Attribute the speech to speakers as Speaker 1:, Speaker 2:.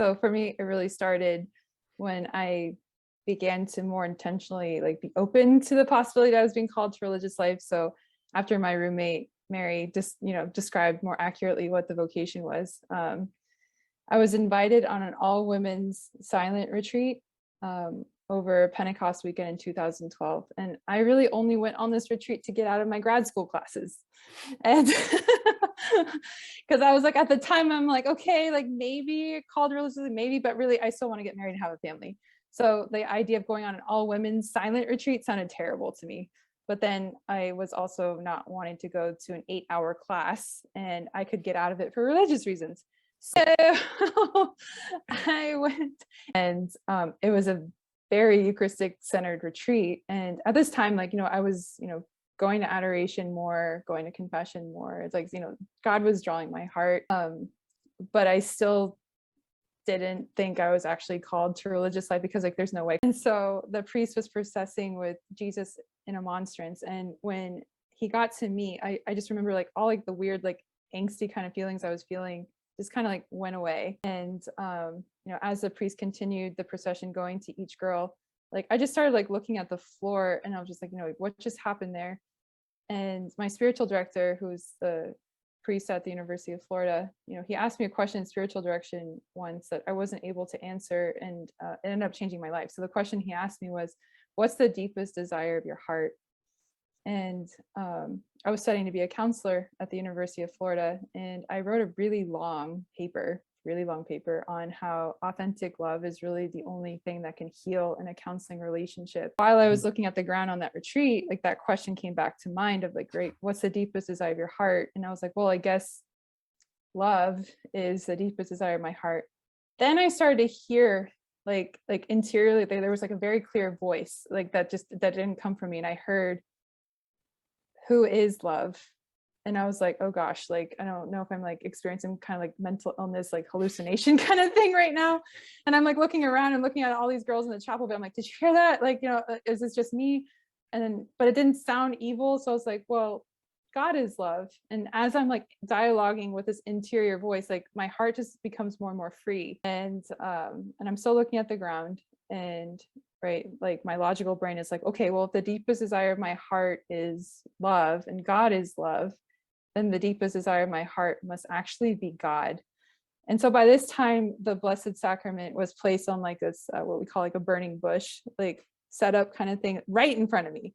Speaker 1: So for me, it really started when I began to more intentionally like be open to the possibility that I was being called to religious life. So after my roommate Mary just described more accurately what the vocation was, I was invited on an all women's silent retreat over Pentecost weekend in 2012, and I really only went on this retreat to get out of my grad school classes, and because I was like, at the time I'm like, okay, like maybe called religiously, maybe, but really I still want to get married and have a family. So the idea of going on an all women's silent retreat sounded terrible to me. But then I was also not wanting to go to an 8-hour class, and I could get out of it for religious reasons. So I went, and it was a very Eucharistic centered retreat. And at this time, like, I was, going to adoration more, going to confession more. It's like, God was drawing my heart. But I still didn't think I was actually called to religious life because like there's no way. And so the priest was processing with Jesus in a monstrance. And when he got to me, I just remember like all like the weird, like angsty kind of feelings I was feeling just kind of like went away. And as the priest continued the procession going to each girl, like I just started like looking at the floor, and I was just like, what just happened there? And my spiritual director, who's the priest at the University of Florida, he asked me a question in spiritual direction once that I wasn't able to answer, and it ended up changing my life. So the question he asked me was, what's the deepest desire of your heart? And I was studying to be a counselor at the University of Florida, and I wrote a really long paper on how authentic love is really the only thing that can heal in a counseling relationship. While I was looking at the ground on that retreat, like that question came back to mind of like, great, what's the deepest desire of your heart? And I was like, well, I guess love is the deepest desire of my heart. Then I started to hear like interiorly, there was like a very clear voice, like that didn't come from me. And I heard, who is love? And I was like, oh gosh, like I don't know if I'm like experiencing kind of like mental illness, like hallucination kind of thing right now. And I'm like looking around and looking at all these girls in the chapel, but I'm like, did you hear that? Like, is this just me? And then, but it didn't sound evil. So I was like, well, God is love. And as I'm like dialoguing with this interior voice, like my heart just becomes more and more free. And I'm still looking at the ground, and right, like my logical brain is like, okay, well, if the deepest desire of my heart is love and God is love, then the deepest desire of my heart must actually be God. And so by this time, the Blessed Sacrament was placed on like this, what we call like a burning bush, like set up kind of thing right in front of me.